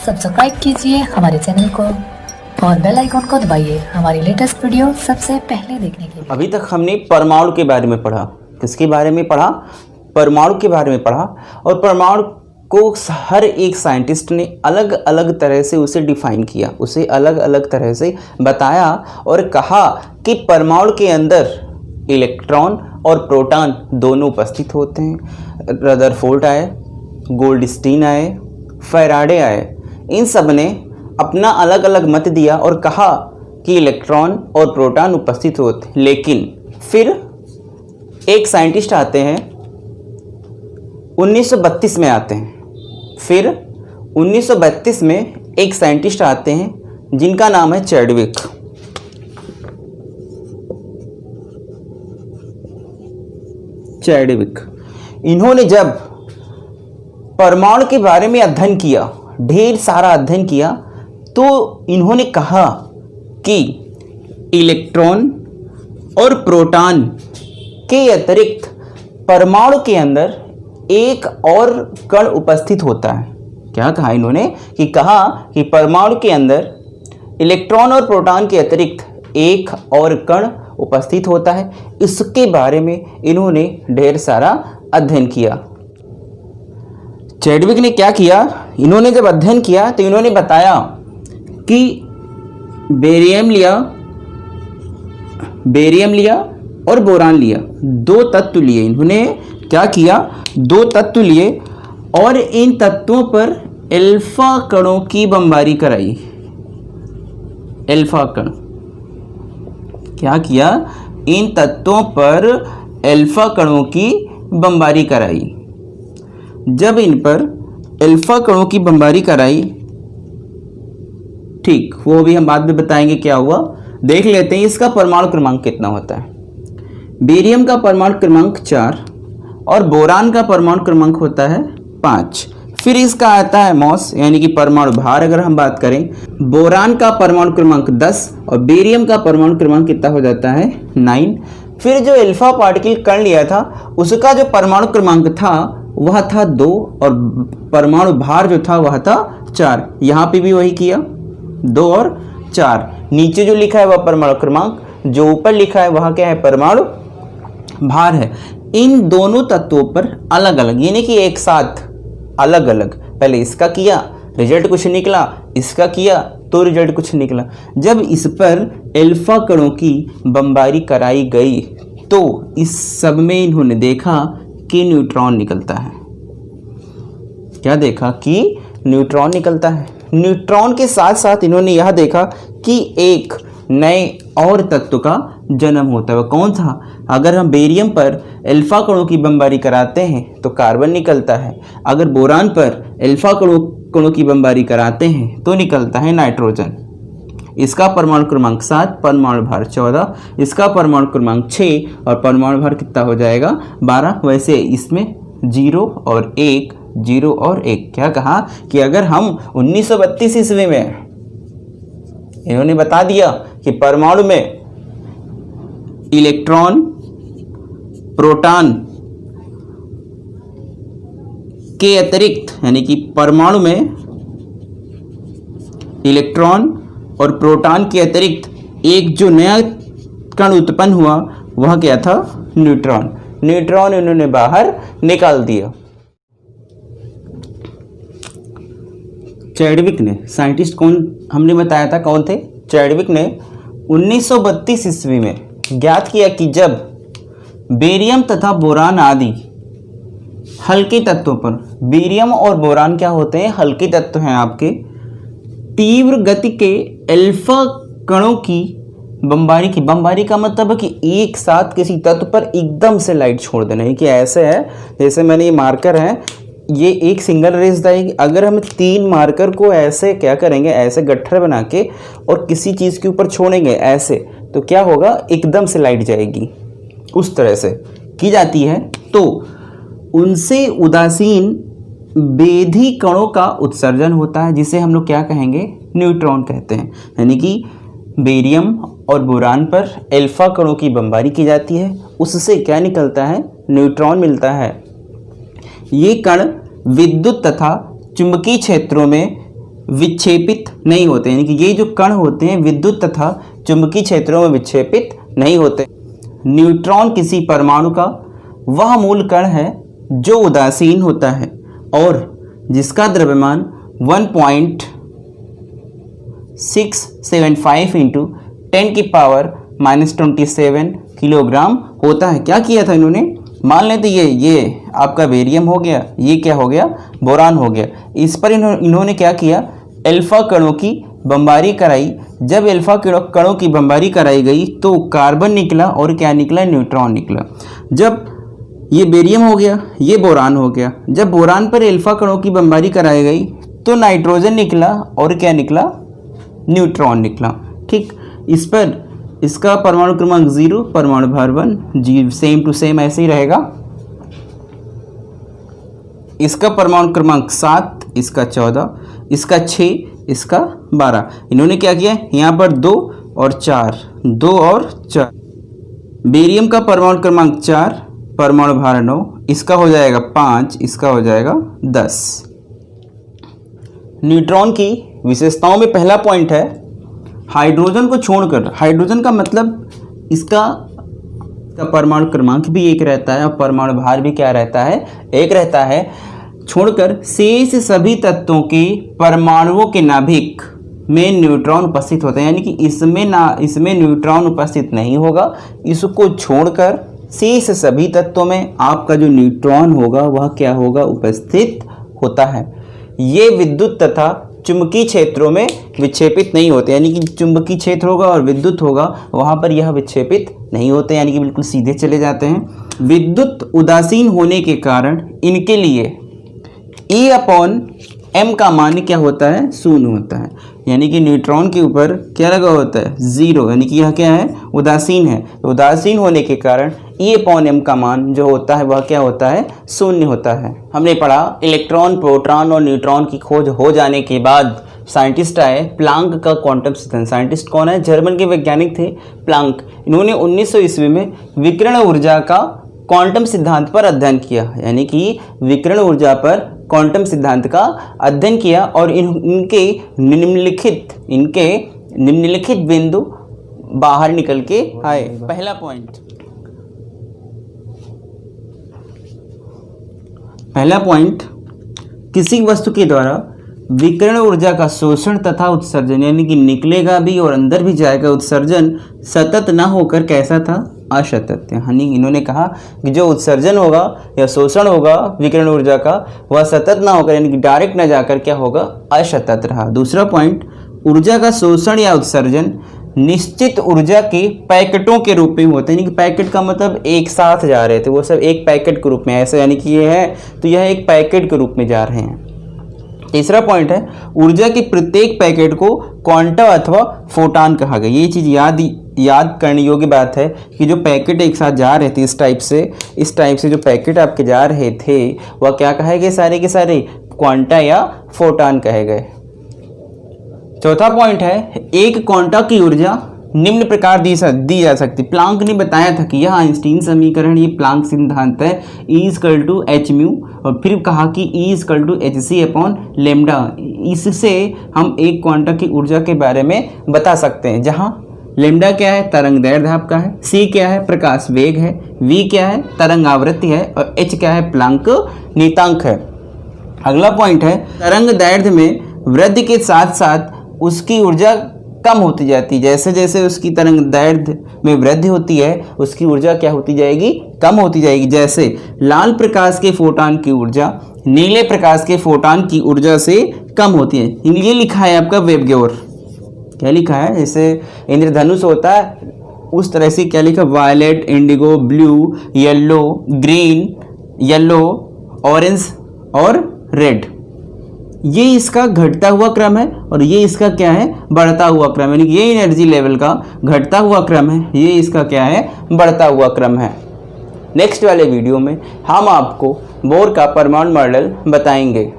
Subscribe कीजिए हमारे channel को और बेल आइकन को दबाइए हमारी लेटेस्ट वीडियो सबसे पहले देखने के लिए। अभी तक हमने परमाणु के बारे में पढ़ा। किसके बारे में पढ़ा? परमाणु के बारे में पढ़ा। और परमाणु को हर एक साइंटिस्ट ने अलग अलग तरह से उसे डिफाइन किया, उसे अलग अलग तरह से बताया और कहा कि परमाणु के अंदर इलेक्ट्रॉन और प्रोटॉन दोनों उपस्थित होते हैं। रदरफोर्ड आए, गोल्डस्टीन आए, फैराडे आए, इन सब ने अपना अलग अलग मत दिया और कहा कि इलेक्ट्रॉन और प्रोटॉन उपस्थित होते। लेकिन फिर एक साइंटिस्ट आते हैं, 1932 में आते हैं। फिर 1932 में एक साइंटिस्ट आते हैं जिनका नाम है चैडविक। इन्होंने जब परमाणु के बारे में अध्ययन किया, ढेर सारा अध्ययन किया, तो इन्होंने कहा कि इलेक्ट्रॉन और प्रोटॉन के अतिरिक्त परमाणु के अंदर एक और कण उपस्थित होता है। क्या कहा इन्होंने? कहा कि परमाणु के अंदर इलेक्ट्रॉन और प्रोटॉन के अतिरिक्त एक और कण उपस्थित होता है। इसके बारे में इन्होंने ढेर सारा अध्ययन किया। चैडविक ने क्या किया? इन्होंने जब अध्ययन किया तो इन्होंने बताया कि बेरियम लिया और बोरान लिया, दो तत्व लिए। इन्होंने क्या किया? दो तत्व लिए और इन तत्वों पर अल्फा कणों की बमबारी कराई। अल्फा कण क्या किया? इन तत्वों पर अल्फा कणों की बमबारी कराई। जब इन पर अल्फा कणों की बमबारी कराई, ठीक, वो भी हम बाद में बताएंगे क्या हुआ। देख लेते हैं इसका परमाणु क्रमांक कितना होता है। बेरियम का परमाणु क्रमांक 4 और बोरान का परमाणु क्रमांक होता है 5। फिर इसका आता है मॉस यानी कि परमाणु भार। अगर हम बात करें, बोरान का परमाणु क्रमांक 10 और बेरियम का परमाणु क्रमांक कितना हो जाता है? 9। फिर जो अल्फा पार्टिकल कण लिया था उसका जो परमाणु क्रमांक था वह था 2 और परमाणु भार जो था वह था 4। यहाँ पे भी वही किया, 2 और 4। नीचे जो लिखा है वह परमाणु क्रमांक, जो ऊपर लिखा है वह क्या है? परमाणु भार है। इन दोनों तत्वों पर अलग अलग यानी कि एक साथ अलग अलग, पहले इसका किया रिजल्ट कुछ निकला, इसका किया तो रिजल्ट कुछ निकला। जब इस पर अल्फा कणों की बमबारी कराई गई तो इस सब में इन्होंने देखा कि न्यूट्रॉन निकलता है। क्या देखा? कि न्यूट्रॉन निकलता है। न्यूट्रॉन के साथ साथ इन्होंने यह देखा कि एक नए और तत्व का जन्म होता है। वह कौन था? अगर हम बेरियम पर अल्फा कणों की बमबारी कराते हैं तो कार्बन निकलता है। अगर बोरान पर अल्फा कणों की बमबारी कराते हैं तो निकलता है नाइट्रोजन। इसका परमाणु क्रमांक 7, परमाणु भार 14, इसका परमाणु क्रमांक 6 और परमाणु भार कितना हो जाएगा? 12। वैसे इसमें 0 और 1, 0 और 1। क्या कहा कि अगर हम 1932 ईस्वी में इन्होंने बता दिया कि परमाणु में इलेक्ट्रॉन, प्रोटॉन के अतिरिक्त यानी कि परमाणु में इलेक्ट्रॉन और प्रोटॉन के अतिरिक्त एक जो नया कण उत्पन्न हुआ वह क्या था? न्यूट्रॉन। न्यूट्रॉन इन्होंने बाहर निकाल दिया। चैडविक ने, साइंटिस्ट कौन हमने बताया था कौन थे? चैडविक ने 1932 ईस्वी में ज्ञात किया कि जब बेरियम तथा बोरान आदि हल्के तत्वों पर, बेरियम और बोरान क्या होते हैं? हल्के तत्व हैं आपके, तीव्र गति के अल्फा कणों की बमबारी का मतलब है कि एक साथ किसी तत्व पर एकदम से लाइट छोड़ देना है। कि ऐसे है जैसे मैंने ये मार्कर है, ये एक सिंगल रेज देगी। अगर हम 3 मार्कर को ऐसे क्या करेंगे, ऐसे गट्ठर बना के और किसी चीज़ के ऊपर छोड़ेंगे ऐसे, तो क्या होगा? एकदम से लाइट जाएगी। उस तरह से की जाती है। तो उनसे उदासीन बेधी कणों का उत्सर्जन होता है जिसे हम लोग क्या कहेंगे? न्यूट्रॉन कहते हैं। यानी कि बेरियम और बोरान पर अल्फा कणों की बमबारी की जाती है, उससे क्या निकलता है? न्यूट्रॉन मिलता है। ये कण विद्युत तथा चुंबकीय क्षेत्रों में विक्षेपित नहीं होते, यानी कि ये जो कण होते हैं विद्युत तथा चुंबकीय क्षेत्रों में विक्षेपित नहीं होते। न्यूट्रॉन किसी परमाणु का वह मूल कण है जो उदासीन होता है और जिसका द्रव्यमान 1.675 इंटू 10⁻⁻27 किलोग्राम होता है। क्या किया था इन्होंने, मान लेते ये आपका बेरियम हो गया, ये क्या हो गया, बोरान हो गया। इस पर इन्होंने क्या किया, अल्फा कणों की बमबारी कराई। जब अल्फा कणों की बमबारी कराई गई तो कार्बन निकला और क्या निकला, न्यूट्रॉन निकला। जब ये बेरियम हो गया, ये बोरान हो गया। जब बोरान पर अल्फा कणों की बमबारी कराई गई तो नाइट्रोजन निकला और क्या निकला, न्यूट्रॉन निकला। ठीक, इस पर इसका परमाणु क्रमांक 0, परमाणु भार 1, सेम टू सेम ऐसे ही रहेगा। इसका परमाणु क्रमांक 7, इसका 14, इसका 6, इसका 12। इन्होंने क्या किया, यहाँ पर 2 और 4, 2 और 4। बेरियम का परमाणु क्रमांक 4, परमाणु भार 9, इसका हो जाएगा 5, इसका हो जाएगा 10। न्यूट्रॉन की विशेषताओं में पहला पॉइंट है हाइड्रोजन को छोड़कर, हाइड्रोजन का मतलब इसका परमाणु क्रमांक भी एक रहता है और परमाणु भार भी क्या रहता है, एक रहता है। छोड़कर शेष सभी तत्वों के परमाणुओं के नाभिक में न्यूट्रॉन उपस्थित होते हैं, यानी कि इसमें न्यूट्रॉन उपस्थित नहीं होगा। इसको छोड़कर शेष सभी तत्वों में आपका जो न्यूट्रॉन होगा वह क्या होगा, उपस्थित होता है। ये विद्युत तथा चुंबकीय क्षेत्रों में विक्षेपित नहीं होते, यानी कि चुंबकीय क्षेत्र होगा और विद्युत होगा, वहाँ पर यह विक्षेपित नहीं होते, यानी कि बिल्कुल सीधे चले जाते हैं। विद्युत उदासीन होने के कारण इनके लिए E/m का मान क्या होता है, 0 होता है। यानी कि न्यूट्रॉन के ऊपर क्या लगा होता है, 0, यानी कि यह क्या है, उदासीन है। उदासीन होने के कारण E/m का मान जो होता है वह क्या होता है, 0 होता है। हमने पढ़ा इलेक्ट्रॉन, प्रोटॉन और न्यूट्रॉन की खोज हो जाने के बाद साइंटिस्ट आए, प्लांक का क्वांटम सिद्धांत। साइंटिस्ट कौन है, जर्मन के वैज्ञानिक थे प्लांक। इन्होंने 1900 ईस्वी में विकिरण ऊर्जा का क्वांटम सिद्धांत पर अध्ययन किया, यानी कि विकिरण ऊर्जा पर क्वांटम सिद्धांत का अध्ययन किया और इनके निम्नलिखित बिंदु बाहर निकल के आए। पहला पॉइंट, किसी वस्तु के द्वारा विकिरण ऊर्जा का शोषण तथा उत्सर्जन, यानी कि निकलेगा भी और अंदर भी जाएगा, उत्सर्जन सतत ना होकर कैसा था, असतत। यानी इन्होंने कहा कि जो उत्सर्जन होगा या शोषण होगा विकिरण ऊर्जा का वह सतत ना होकर, यानी कि डायरेक्ट ना जाकर क्या होगा, असतत रहा। दूसरा पॉइंट, ऊर्जा का शोषण या उत्सर्जन निश्चित ऊर्जा के पैकेटों के रूप में होते हैं, यानी कि पैकेट का मतलब एक साथ जा रहे थे, वो सब एक पैकेट के रूप में, ऐसा यानी कि ये है तो यह एक पैकेट के रूप में जा रहे हैं। तीसरा पॉइंट है, ऊर्जा के प्रत्येक पैकेट को क्वांटा अथवा फोटान कहा गया। ये चीज़ याद करने योग्य बात है कि जो पैकेट एक साथ जा रहे थे इस टाइप से जो पैकेट आपके जा रहे थे वह क्या कहे गए, सारे के सारे क्वांटा या फोटान कहे गए। चौथा पॉइंट है, एक क्वांटा की ऊर्जा निम्न प्रकार दी जा सकती। प्लांक ने बताया था कि यह आइंस्टीन समीकरण, ये प्लांक सिद्धांत है, E=hμ, और फिर कहा कि E=hc/λ। इससे हम एक क्वांटा की ऊर्जा के बारे में बता सकते हैं, जहां लैम्डा क्या है, तरंग दैर्ध्य आपका है, c क्या है, प्रकाश वेग है, v क्या है, तरंग आवृत्ति है, और h क्या है, प्लांक नियतांक है। अगला पॉइंट है, तरंग दैर्ध्य में वृद्धि के साथ साथ उसकी ऊर्जा कम होती जाती है। जैसे जैसे उसकी तरंग दैर्ध्य में वृद्धि होती है उसकी ऊर्जा क्या होती जाएगी, कम होती जाएगी। जैसे लाल प्रकाश के फोटान की ऊर्जा नीले प्रकाश के फोटान की ऊर्जा से कम होती है। ये लिखा है आपका वेबग्योर, क्या लिखा है, जैसे इंद्रधनुष होता है उस तरह से क्या लिखा, violet, indigo, blue, yellow, green, yellow, orange और रेड। ये इसका घटता हुआ क्रम है और ये इसका क्या है, बढ़ता हुआ क्रम है। यानी ये एनर्जी लेवल का घटता हुआ क्रम है, ये इसका क्या है, बढ़ता हुआ क्रम है। नेक्स्ट वाले वीडियो में हम आपको बोर का परमाणु मॉडल बताएंगे।